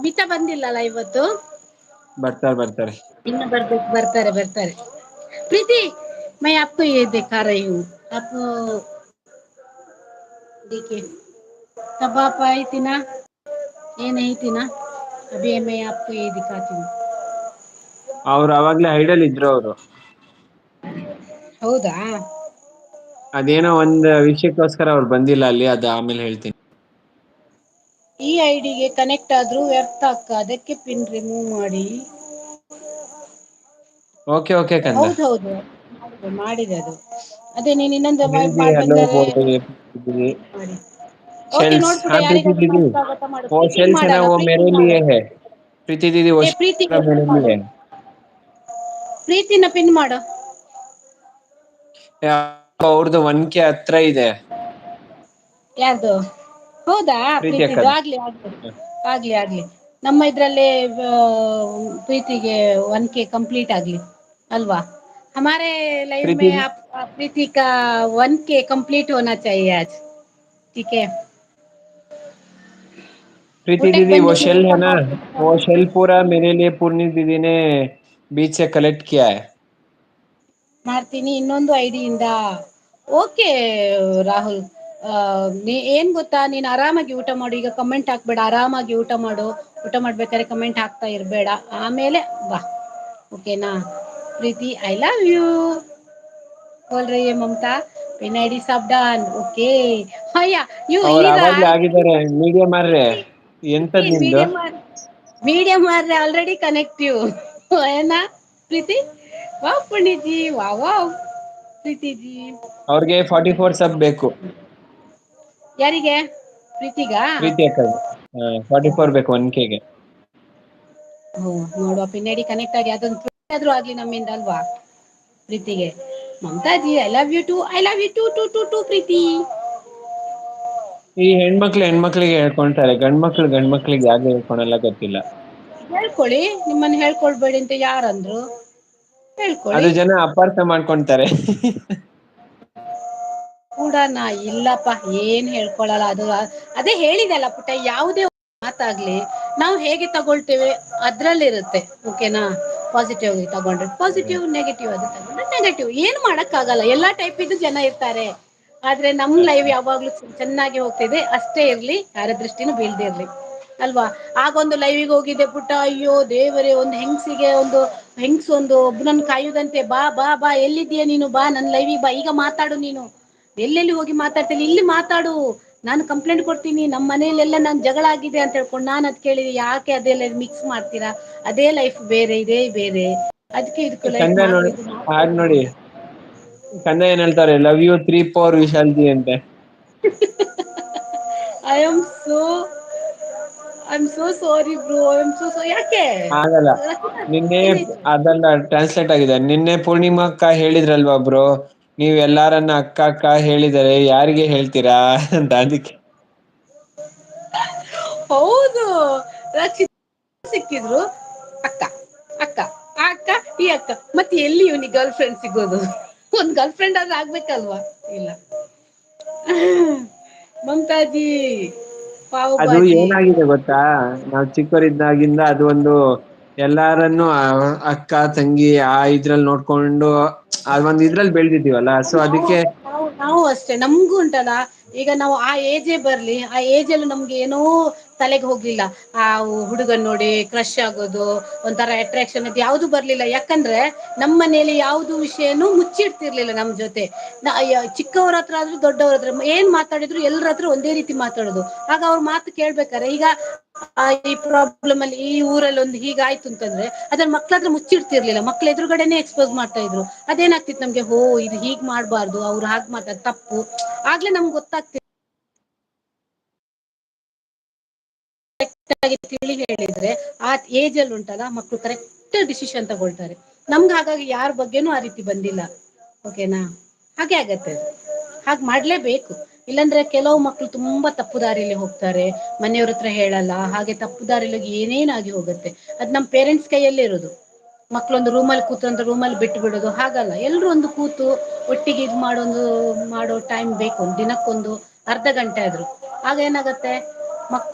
ಮಿತ ಬಂದಿಲ್ಲಲ್ಲ ಇವತ್ತು. ಬರ್ತಾರೆ. ಇನ್ನು ಬರ್ತಾರೆ. ಪ್ರೀತಿ ಮೈ ಆಪ್ಕೋ ಯೆ ದಿಖಾ ರಹಿ ಹೂ ಆಪ್ देखिए कब आप आई थी ना ये नहीं थी ना अभी मैं आपको ये दिखाती हूँ. ಅವ್ರು ಅವಾಗ್ಲೇ ಹೈಡಲ್ ಇದ್ರು ಅವರು. ಹೌದಾ. ಅದೇನೋ ಒಂದ್ ವಿಷಯಕ್ಕೋಸ್ಕರ ಅವ್ರು ಬಂದಿಲ್ಲ ಅಲ್ಲಿ, ಅದು ಆಮೇಲೆ ಹೇಳ್ತೀನಿ. ಈ ಐಡಿಗೆ ಕನೆಕ್ಟ್ ಆದ್ರೂ ವ್ಯರ್ಥ ಅಕ್ಕ, ಅದಕ್ಕೆ ಪಿನ್ ರಿಮೂವ್ ಮಾಡಿ. ಓಕೆ ಕಂದ. ಹೌದೌದು ಮಾಡಿದೆ ಅದು. ಅದೇ ನೀನ್ ಇನ್ನೊಂದು ದೀದಿ ಹಲೋ ಮಾಡ್ಬೇಕಾದ್ರೆ ಬೋಲ್ ರही है दीदी. ಮಾಡಿ. ಓಕೆ शेल्स ನೋಡ್ಬಿಟ್ಟೆ हाँ प्रीति ಯಾರಿಗಾದ್ರೂ दीदी, ಮಾಡಕ್ಕಾಗತ್ತಾ ಮಾಡು. वो ಪ್ರೀತಿಗ್ शेल्स है ना ಮಾಡಲ್ಲ, वो ಪ್ರೀತಿಗ್ मेरे ಮಾಡು. लिए है. प्रीति दीदी वो ಏ शेल्स ಪ್ರೀತಿಗೆ मेरे ಪಿನ್ ಮಾಡು, लिए है. ಪ್ರೀತಿನ ಪಿನ್ ಮಾಡು. ಅವ್ರದ್ದು 1K ಹತ್ರ ಇದೆ. ಯಾರ್ದು? ಹೌದಾ ಪ್ರೀತಿ ಪ್ರೀತಿದು ಅಕ್ಕದು. ಆಗ್ಲಿ ನಮ್ಮ ಇದ್ರಲ್ಲೇ ಪ್ರೀತಿಗೆ 1K ಕಂಪ್ಲೀಟ್ ಆಗ್ಲಿ ಅಲ್ವಾ. ಹಮಾರೆ ಲೈವ್ ಪ್ರೀತಿ ಮೇ ಪ್ರೀತಿ ಕಾ 1K ಕಂಪ್ಲೀಟ್ ಹೋನಾ ಚಾಹಿಯೆ ಆಜ್. ठीक है. प्रीति ಊಟಕ್ दीदी वो ಬಂದಿದ್ದೀನಿ शेल ಊಟ है ना, वो ಮಾಡ್ಬೇಕು. शेल पूरा मेरे लिए पूर्णी दीदी ने बीच से कलेक्ट किया है. ಮಾಡ್ತೀನಿ ಇನ್ನೊಂದು ಐಡಿಯಿಂದ. ಓಕೆ ರಾಹುಲ್, ಏನ್ ಗೊತ್ತಾ, ನೀನ್ ಆರಾಮಾಗಿ ಊಟ ಮಾಡು. ಈಗ ಕಮೆಂಟ್ ಹಾಕ್ಬೇಡ, ಆರಾಮಾಗಿ ಊಟ ಮಾಡು. ಊಟ ಮಾಡ್ಬೇಕಾದ್ರೆ ಕಮೆಂಟ್ ಹಾಕ್ತಾ ಇರ್ಬೇಡ, ಆಮೇಲೆ ಬಾ. ಓಕೆನಾ ಪ್ರೀತಿ, ಐ ಲವ್ ಯು ಬೋಲ್ ರही है ಮಮತಾ. ಪಿನ್ ಐಡಿ ಸಬ್ ಡನ್. ಓಕೆ ಅಯ್ಯ ಅವ್ರು ಇಲ್ಲಿರಾ ಅವಾಗ್ಲೇ ಆಗಿದ್ದಾರೆ ಮೀಡಿಯಂ ಮಾರ್ರೆ. ಎಂತದ್ ನಿಂದು? ಮೀಡಿಯಂ ಆದ್ರೆ ಆಲ್ರೆಡಿ ಕನೆಕ್ಟಿವ್ ಏನಾ ಪ್ರೀತಿ. Wow ಪುಣ್ಯಜಿ, wow ಪ್ರೀತಿಜಿ. ಅವ್ರಿಗೆ 44 ಸಬ್ ಬೇಕು. ಯಾರಿಗೆ? ಪ್ರೀತಿಗ. ಪ್ರೀತಿ ಅಕ್ಕಗೆ 44 ಬೇಕು 1Kಗೆ. ನೋಡುವ ಪಿನ್ ಐಡಿ ಕನೆಕ್ಟ್ ಆಗಿ ಅದೊಂದು ಆದ್ರೂ ಆಗ್ಲಿ ನಮ್ಮಿಂದ ಅಲ್ವಾ ಪ್ರೀತಿಗೆ. Mamataji I love you too, I love you too ಪ್ರೀತಿ. ಈ ಹೆಣ್ಮಕ್ಳಿಗೆ ಹೇಳ್ಕೊಂತಾರೆ, ಗಂಡ್ಮಕ್ಳಿಗೆ ಯಾಕೆ ಹೇಳ್ಕೊಳಲ್ಲ ಗೊತ್ತಿಲ್ಲ. ಹೇಳ್ಕೊಳ್ಳಿ, ನಿಮ್ಮನ್ನ ಹೇಳ್ಕೊಳ್ಬೇಡಿ ಅಂತ ಯಾರಂದ್ರು? ಹೇಳ್ಕೊಳ್ಳಿ. ಅದು ಜನ ಅಪಾರ್ಥ ಮಾಡ್ಕೊಂತಾರೆ. ಕೂಡ ನಾ ಇಲ್ಲಪ್ಪಾ, ಏನ್ ಹೇಳ್ಕೊಳಲ್ಲ. ಅದು ಅದೇ ಹೇಳಿದೆಲ್ಲ ಪುಟ್ಟ, ಯಾವುದೇ ಮಾತಾಗ್ಲಿ ನಾವು ಹೇಗೆ ತಗೊಳ್ತೇವೆ ಅದ್ರಲ್ಲಿ ಇರುತ್ತೆ. ಓಕೆನಾ. ಪಾಸಿಟಿವ್ ಆಗಿ ತಗೊಂಡ್ರೆ ಪಾಸಿಟಿವ್, ನೆಗೆಟಿವ್ ಆಗಿ ತಗೊಂಡ್ರೆ ನೆಗೆಟಿವ್. ಏನ್ ಮಾಡಕ್ ಆಗಲ್ಲ, ಎಲ್ಲಾ ಟೈಪ್ ಇದ್ದು ಜನ ಇರ್ತಾರೆ. ಆದ್ರೆ ನಮ್ ಲೈವ್ ಯಾವಾಗ್ಲೂ ಚೆನ್ನಾಗಿ ಹೋಗ್ತಿದೆ, ಅಷ್ಟೇ ಇರ್ಲಿ, ಯಾರ ದೃಷ್ಟಿನೂ ಬೀಳ್ದೆ ಇರ್ಲಿ ಅಲ್ವಾ. ಆಗೊಂದು ಲೈವಿಗೆ ಹೋಗಿದ್ದೆ ಪುಟ್ಟ, ಅಯ್ಯೋ ದೇವರೇ, ಒಂದು ಹೆಂಗ್ಸಿಗೆ ಒಂದು ಒಬ್ಬನನ್ನು ಕಾಯುವುದಂತೆ. ಬಾ ಬಾ ಬಾ, ಎಲ್ಲಿದ್ದೀಯ ನೀನು, ಬಾ ನನ್ ಲೈವಿಗೆ ಬಾ, ಈಗ ಮಾತಾಡು ನೀನು. ಎಲ್ಲೆಲ್ಲಿ ಹೋಗಿ ಮಾತಾಡ್ತೀನಿ, ಇಲ್ಲಿ ಮಾತಾಡು, ನಾನು ಕಂಪ್ಲೇಂಟ್ ಕೊಡ್ತೀನಿ, ನಮ್ಮ್ ಮನೇಲೆಲ್ಲಾ ನಾನ್ ಜಗಳ ಆಗಿದೆ ಅಂತ ಹೇಳ್ಕೊಂಡು. ನಾನ್ ಅದ್ ಕೇಳಿದೆ, ಯಾಕೆ ಅದೆಲ್ಲ ಮಿಕ್ಸ್ ಮಾಡ್ತೀರಾ, ಅದೇ ಲೈಫ್ ಬೇರೆ, ಇದೇ ಬೇರೆ. ಅದಕ್ಕೆ ಇದಕ್ಕೂ ಲೈಫ್ ಕಂದ ನೋಡಿ, ಹಾಗ್ ನೋಡಿ ಕಂದ ಏನ್ ಹೇಳ್ತಾರೆ, ಲವ್ ಯು 3-4 ವಿಶಾಲ್ಜಿ ಅಂತೆ. I am so sorry bro, I am so sorry. ಯಾಕೆ ಆಗಲ್ಲ, ನಿನ್ನೆ ಏನಾಯ್ತು? ಅದೆಲ್ಲ ಟ್ರಾನ್ಸ್ಲೇಟ್ ಆಗಿದೆ. ನಿನ್ನೆ ಪೂರ್ಣಿಮಾ ಅಕ್ಕ ಹೇಳಿದ್ರಲ್ವಾ ಬ್ರೋ, ನೀವ್ ಎಲ್ಲಾರನ್ನ ಅಕ್ಕ ಅಕ್ಕ ಹೇಳಿದರೆ ಯಾರಿಗೆ ಹೇಳ್ತೀರಾ ಅಂತ, ಅದಕ್ಕೆ. ಹೌದು, ರಕ್ಷಿತ ಸಿಕ್ಕಿದ್ರು, ಅಕ್ಕ ಅಕ್ಕ ಆ ಅಕ್ಕ ಈ ಅಕ್ಕ, ಮತ್ತೆ ಎಲ್ಲಿ ಇವನಿಗೆ ಗರ್ಲ್ ಫ್ರೆಂಡ್ ಸಿಗೋದು? ಒಂದ್ ಗರ್ಲ್ ಫ್ರೆಂಡ್ ಆದ್ರೂ ಆಗ್ಬೇಕಲ್ವಾ. ಇಲ್ಲ ಮಮತಾಜಿ ಪಾವ್ ಅದು ಬಾಜಿ. ಏನಾಗಿದೆ ಗೊತ್ತಾ, ನಾವ್ ಚಿಕ್ಕವರಿದ್ದಾಗಿಂದ ಅದು ಒಂದು ಎಲ್ಲಾರನ್ನು ಅಕ್ಕ ತಂಗಿ ಆ ಇದ್ರಲ್ಲಿ ನೋಡ್ಕೊಂಡು ಅದ್ ಒಂದ್ ಇದ್ರಲ್ಲಿ ಬೆಳೆದಿದ್ದೀವಲ್ಲ, ಸೊ ಅದಕ್ಕೆ. ನಾವು ಅಷ್ಟೇ, ನಮ್ಗೂ ಉಂಟಲ್ಲ. ಈಗ ನಾವು ಆ ಏಜೇ ಬರ್ಲಿ, ಆ ಏಜ್ ಅಲ್ಲೂ ನಮ್ಗೆ ಏನೋ ತಲೆಗೆ ಹೋಗ್ಲಿಲ್ಲ. ಆ ಹುಡುಗನ್ ನೋಡಿ ಕ್ರಶ್ ಆಗೋದು, ಒಂಥರ ಅಟ್ರಾಕ್ಷನ್, ಅದು ಯಾವ್ದು ಬರ್ಲಿಲ್ಲ. ಯಾಕಂದ್ರೆ ನಮ್ ಮನೇಲಿ ಯಾವ್ದು ವಿಷಯನೂ ಮುಚ್ಚಿಡ್ತಿರ್ಲಿಲ್ಲ ನಮ್ ಜೊತೆ. ಚಿಕ್ಕವ್ರ ಹತ್ರ ಆದ್ರೂ ದೊಡ್ಡವ್ರ ಹತ್ರ ಏನ್ ಮಾತಾಡಿದ್ರು ಎಲ್ಲರ ಹತ್ರ ಒಂದೇ ರೀತಿ ಮಾತಾಡೋದು. ಆಗ ಅವ್ರ ಮಾತು ಕೇಳ್ಬೇಕಾರೆ, ಈಗ ಈ ಪ್ರಾಬ್ಲಮ್ ಅಲ್ಲಿ ಈ ಊರಲ್ಲಿ ಒಂದು ಹೀಗ ಆಯ್ತು ಅಂತಂದ್ರೆ ಅದ್ರ ಮಕ್ಳತ್ರ ಮುಚ್ಚಿಡ್ತಿರ್ಲಿಲ್ಲ. ಮಕ್ಳ ಎದುರುಗಡೆನೆ ಎಕ್ಸ್ಪೋಸ್ ಮಾಡ್ತಾ ಇದ್ರು. ಅದೇನಾಗ್ತಿತ್ತು ನಮ್ಗೆ, ಹೋ ಇದು ಹೀಗ್ ಮಾಡ್ಬಾರ್ದು, ಅವ್ರು ಹಾಗ್ ಮಾತಾಡ್ ತಪ್ಪು. ಆಗ್ಲೇ ನಮ್ಗೆ ಗೊತ್ತಾಗ್ತಿ ತಿಳಿ ಹೇಳಿದ್ರೆ ಆ ಏಜ್ ಅಲ್ಲಿ ಉಂಟಲ್ಲ, ಮಕ್ಳು ಕರೆಕ್ಟ್ ಡಿಸಿಷನ್ ತಗೊಳ್ತಾರೆ. ನಮ್ಗ ಹಾಗಾಗಿ ಯಾರ ಬಗ್ಗೆನೂ ಆ ರೀತಿ ಬಂದಿಲ್ಲ. ಓಕೆನಾ. ಹಾಗೆ ಆಗತ್ತೆ, ಹಾಗ್ ಮಾಡ್ಲೇಬೇಕು. ಇಲ್ಲಾಂದ್ರೆ ಕೆಲವು ಮಕ್ಳು ತುಂಬಾ ತಪ್ಪು ದಾರಿಯಲ್ಲಿ ಹೋಗ್ತಾರೆ, ಮನೆಯವ್ರ ಹತ್ರ ಹೇಳಲ್ಲ. ಹಾಗೆ ತಪ್ಪು ದಾರಿಲಿ ಏನೇನಾಗಿ ಹೋಗುತ್ತೆ, ಅದ್ ನಮ್ ಪೇರೆಂಟ್ಸ್ ಕೈಯಲ್ಲೇ ಇರೋದು. ಮಕ್ಳೊಂದು ರೂಮಲ್ಲಿ ಕೂತ್ಂದ್ರೆ ರೂಮಲ್ಲಿ ಬಿಟ್ಟು ಬಿಡೋದು, ಹಾಗಲ್ಲ. ಎಲ್ರು ಒಂದು ಕೂತು ಒಟ್ಟಿಗೆ ಮಾಡೋ ಟೈಮ್ ಬೇಕು, ದಿನಕ್ಕೊಂದು ಅರ್ಧ ಗಂಟೆ ಆದ್ರು. ಆಗ ಏನಾಗತ್ತೆ,